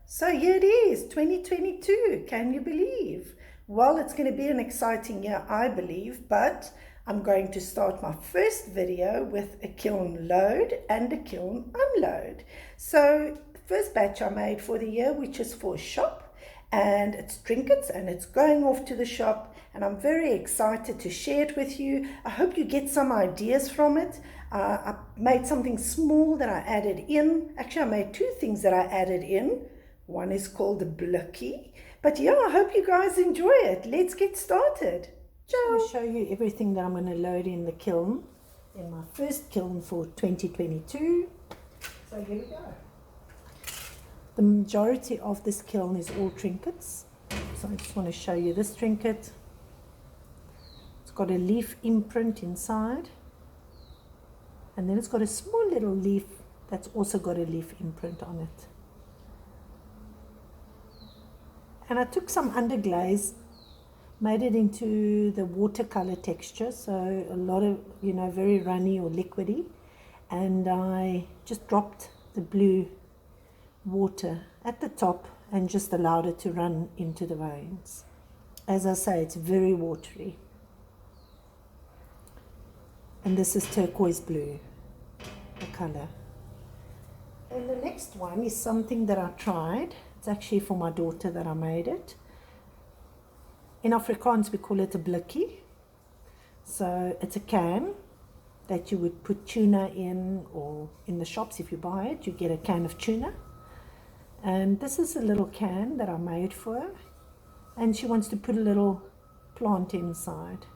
So here it is, 2022. Can you believe? Well, it's going to be an exciting year, I believe, but I'm going to start my first video with a kiln load and a kiln unload. So first batch I made for the year, which is for a shop, and it's trinkets and it's going off to the shop, and I'm very excited to share it with you. I hope you get some ideas from it. I made something small that I added in. Actually, I made two things that I added in. One is called the blicky. But yeah, I hope you guys enjoy it. Let's get started. I'm going to show you everything that I'm going to load in the kiln, in my first kiln for 2022. So here we go. The majority of this kiln is all trinkets. So I just want to show you this trinket. It's got a leaf imprint inside. And then it's got a small little leaf that's also got a leaf imprint on it. And I took some underglaze, made it into the watercolor texture, so a lot of, very runny or liquidy. And I just dropped the blue water at the top and just allowed it to run into the veins. As I say, it's very watery. And this is turquoise blue, the color. And the next one is something that I tried. It's actually for my daughter that I made it. In Afrikaans we call it a blikkie. So it's a can that you would put tuna in, or in the shops if you buy it, you get a can of tuna. And this is a little can that I made for her. And she wants to put a little plant inside.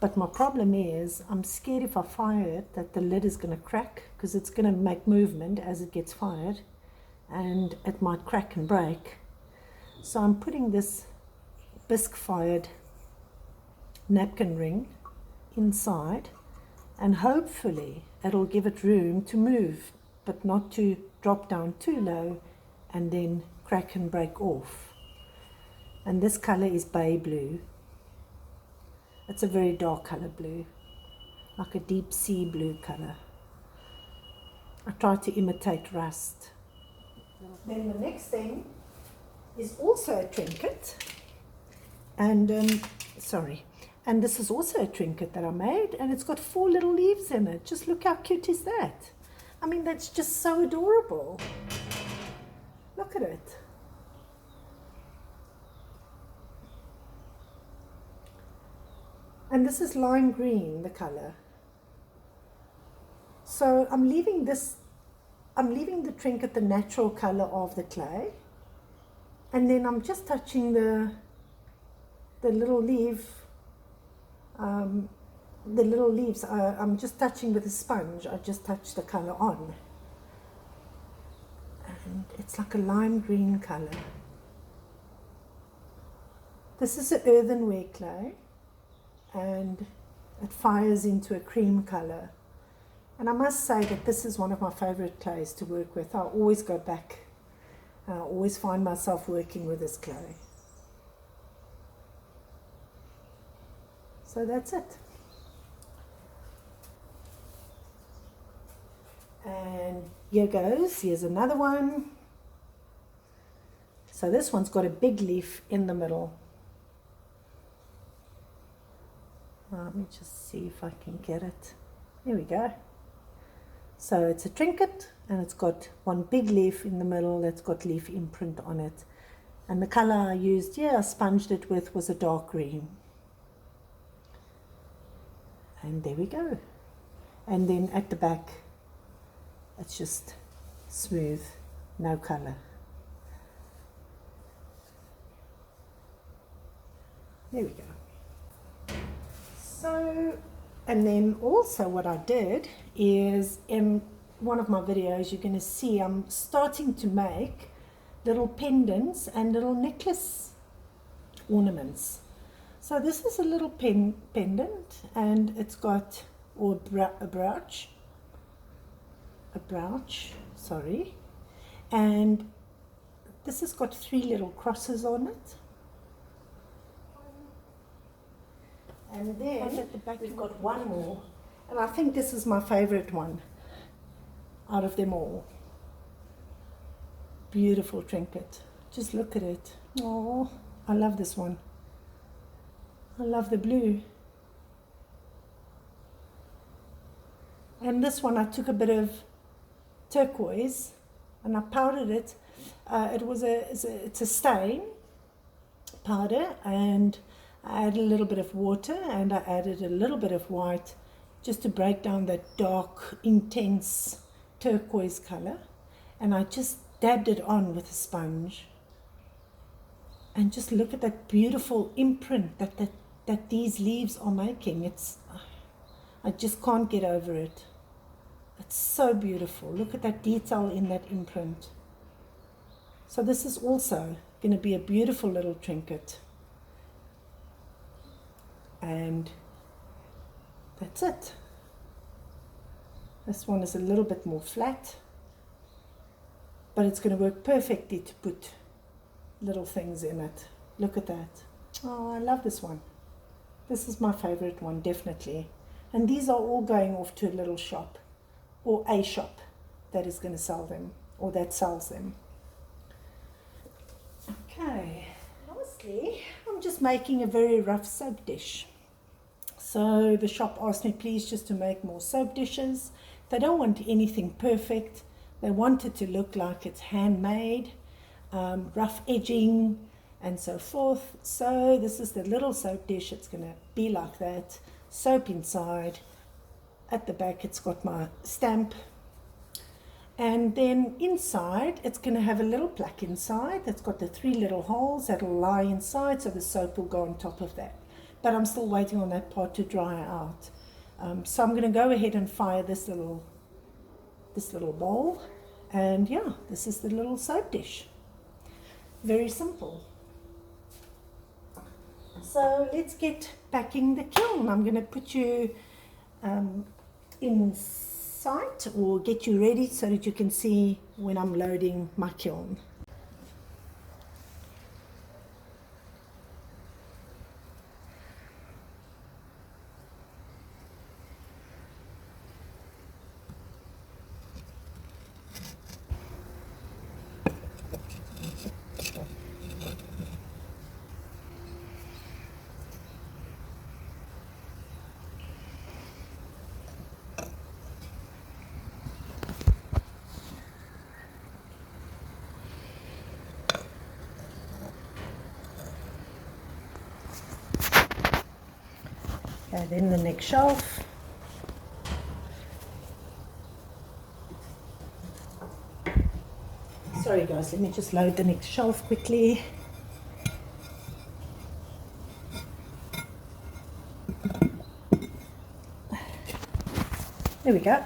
But my problem is, I'm scared if I fire it that the lid is going to crack, because it's going to make movement as it gets fired, and it might crack and break. So I'm putting this bisque-fired napkin ring inside, and hopefully it'll give it room to move, but not to drop down too low and then crack and break off. And this color is bay blue. It's a very dark color blue, like a deep sea blue color. I tried to imitate rust. Then the next thing is also a trinket, and and this is also a trinket that I made, and it's got 4 little leaves in it. Just look how cute is that. I mean, that's just so adorable. Look at it. And this is lime green, the color. So I'm leaving the trinket the natural color of the clay. And then I'm just touching the little leaf, the little leaves, I'm just touching with a sponge. I just touch the color on. And it's like a lime green color. This is an earthenware clay, and it fires into a cream color. And I must say that this is one of my favorite clays to work with. I always go back. I always find myself working with this clay. So that's it. And here goes. Here's another one. So this one's got a big leaf in the middle. Let me just see if I can get it. There we go. So it's a trinket, and it's got one big leaf in the middle that's got leaf imprint on it. And the color I used, I sponged it with, was a dark green. And there we go. And then at the back, it's just smooth, no color. There we go. So, and then also what I did is, in one of my videos you're going to see I'm starting to make little pendants and little necklace ornaments. So this is a little pendant, and it's got, or a brooch, sorry, and this has got 3 little crosses on it. And then at the back we've got one more, and I think this is my favorite one out of them all. Beautiful trinket. Just look at it. Oh, I love this one. I love the blue. And this one I took a bit of turquoise and I powdered it. It's a stain powder, and I added a little bit of water and I added a little bit of white just to break down that dark, intense turquoise color. And I just dabbed it on with a sponge. And just look at that beautiful imprint that these leaves are making. I just can't get over it. It's so beautiful. Look at that detail in that imprint. So this is also going to be a beautiful little trinket. And that's it. This one is a little bit more flat, but it's going to work perfectly to put little things in it. Look at that. Oh, I love this one. This is my favorite one, definitely. And these are all going off to a little shop, or a shop that is going to sell them, or that sells them. Okay, lastly, I'm just making a very rough soap dish. So the shop asked me please just to make more soap dishes. They don't want anything perfect. They want it to look like it's handmade, rough edging and so forth. So this is the little soap dish. It's going to be like that. Soap inside. At the back it's got my stamp. And then inside it's going to have a little plaque inside that's got the 3 little holes that'll lie inside, so the soap will go on top of that. But I'm still waiting on that part to dry out. So I'm going to go ahead and fire this little bowl. And yeah, this is the little soap dish. Very simple. So let's get packing the kiln. I'm going to put you in sight, or get you ready so that you can see when I'm loading my kiln. And then the next shelf. Sorry guys, let me just load the next shelf quickly. There we go.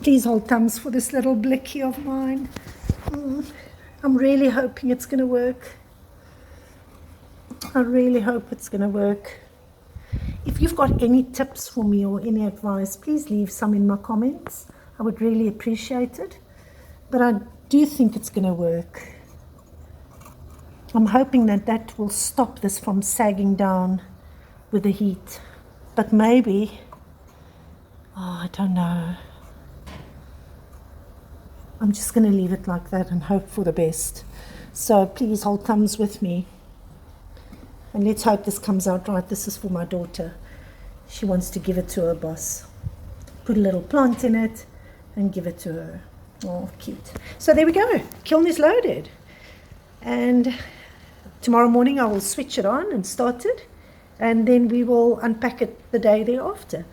Please hold thumbs for this little blicky of mine. I'm really hoping it's going to work. I really hope it's going to work. If you've got any tips for me or any advice, please leave some in my comments. I would really appreciate it. But I do think it's going to work. I'm hoping that will stop this from sagging down with the heat. But maybe, I don't know. I'm just going to leave it like that and hope for the best. So please hold thumbs with me. And let's hope this comes out right. This is for my daughter. She wants to give it to her boss. Put a little plant in it and give it to her. Oh, cute. So there we go. Kiln is loaded. And tomorrow morning I will switch it on and start it. And then we will unpack it the day thereafter.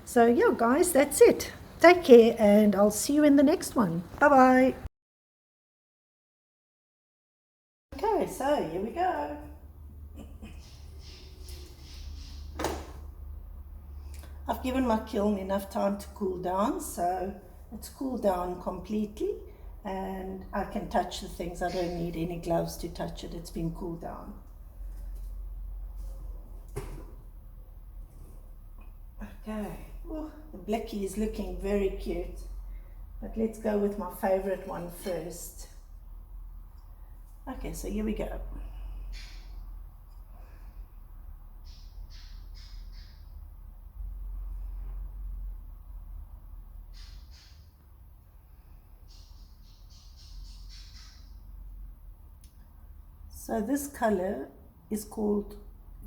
So yeah, guys, that's it. Take care, and I'll see you in the next one. Bye-bye. Okay, so here we go. I've given my kiln enough time to cool down, so It's cooled down completely and I can touch the things. I don't need any gloves to touch it. It's been cooled down. Okay, oh, the blicky is looking very cute, but let's go with my favorite one first. Okay, so here we go. So this color is called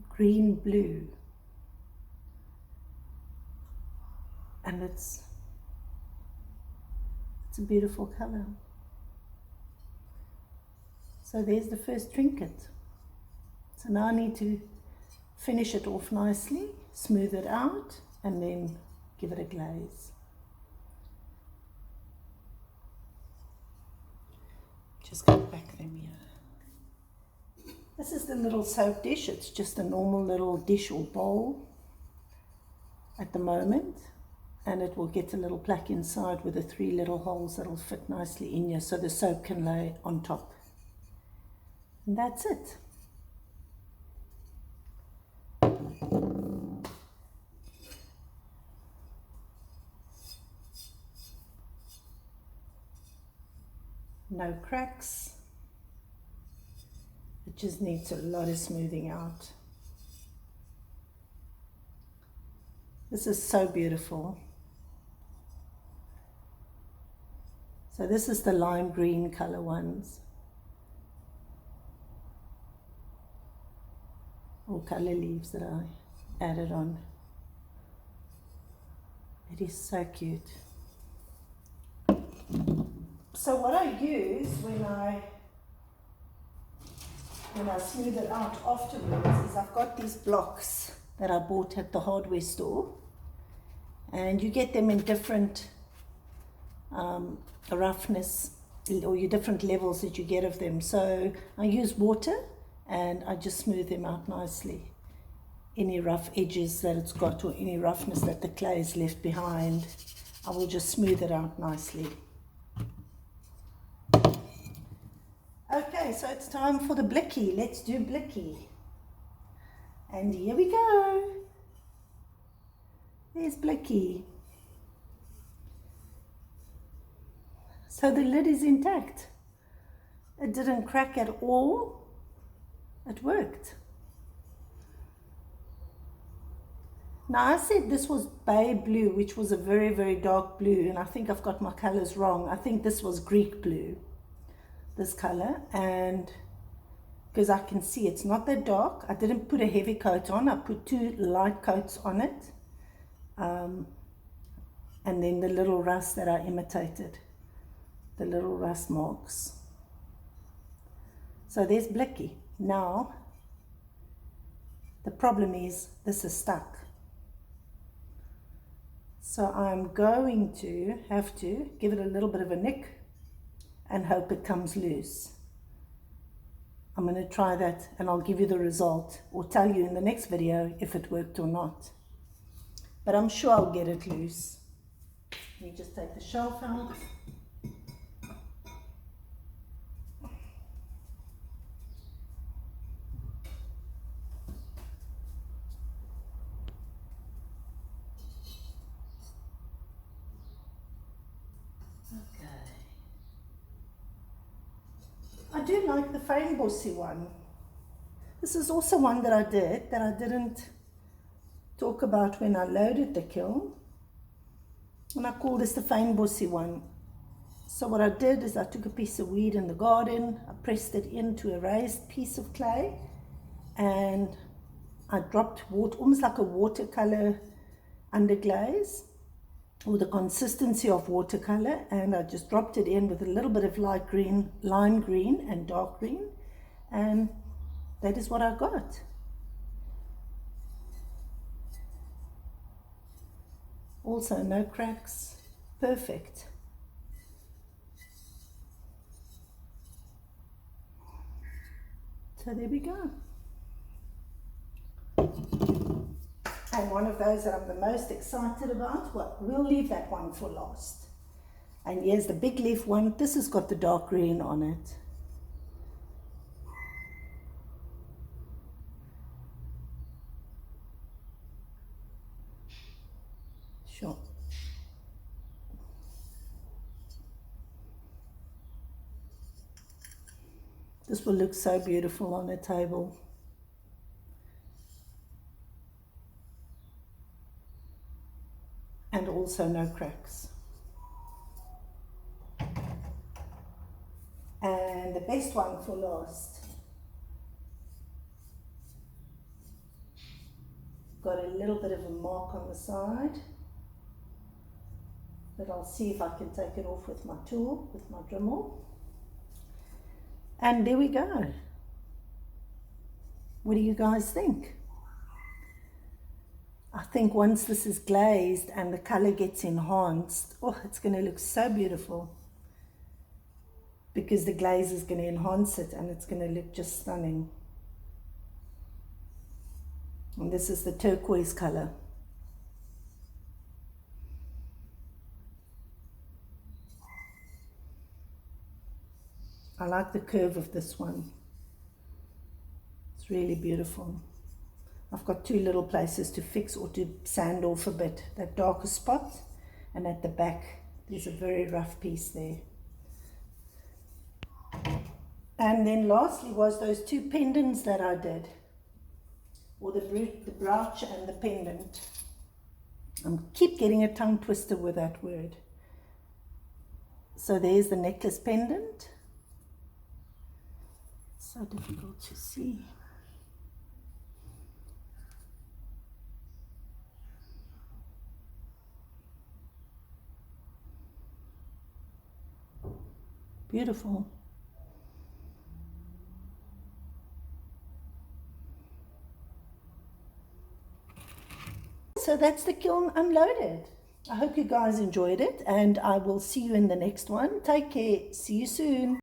green blue, and it's a beautiful color. So there's the first trinket. So now I need to finish it off nicely, smooth it out, and then give it a glaze. Just go back them here. This is the little soap dish. It's just a normal little dish or bowl at the moment, and it will get a little plaque inside with the 3 little holes that will fit nicely in here so the soap can lay on top. And that's it. No cracks. It just needs a lot of smoothing out. This is so beautiful. So this is the lime green color ones. Or color leaves that I added on. It is so cute. So what I use when I smooth it out afterwards is I've got these blocks that I bought at the hardware store, and you get them in different roughness, or your different levels that you get of them. So I use water and I just smooth them out nicely. Any rough edges that it's got or any roughness that the clay has left behind, I will just smooth it out nicely. Okay, so it's time for the blicky. Let's do blicky. And here we go. There's blicky. So the lid is intact. It didn't crack at all. It worked. Now I said this was bay blue, which was a very, very dark blue, and I think I've got my colors wrong. I think this was Greek blue, this color, and because I can see it's not that dark. I didn't put a heavy coat on. I put 2 light coats on it, and then the little rust that I imitated, the little rust marks. So there's blicky. Now the problem is this is stuck. So I'm going to have to give it a little bit of a nick and hope it comes loose. I'm going to try that and I'll give you the result or tell you in the next video if it worked or not. But I'm sure I'll get it loose. Let me just take the shelf out. I do like the fynbossie one. This is also one that I did that I didn't talk about when I loaded the kiln. And I call this the fynbossie one. So what I did is I took a piece of weed in the garden, I pressed it into a raised piece of clay, and I dropped water, almost like a watercolor underglaze, or the consistency of watercolor, and I just dropped it in with a little bit of light green, lime green and dark green, and that is what I got. Also no cracks, perfect. So there we go. And one of those that I'm the most excited about, well, we'll leave that one for last. And here's the big leaf one. This has got the dark green on it. Sure. This will look so beautiful on a table. And also no cracks. And the best one for last. Got a little bit of a mark on the side, but I'll see if I can take it off with my tool, with my Dremel. And there we go. What do you guys think? I think once this is glazed and the color gets enhanced, oh, it's going to look so beautiful, because the glaze is going to enhance it and it's going to look just stunning. And this is the turquoise color. I like the curve of this one. It's really beautiful. I've got two little places to fix or to sand off a bit. That darker spot, and at the back there's a very rough piece there. And then lastly was those two pendants that I did, or the brooch and the pendant. I keep getting a tongue twister with that word. So there's the necklace pendant. It's so difficult to see. Beautiful. So that's the kiln unloaded. I hope you guys enjoyed it, and I will see you in the next one. Take care. See you soon.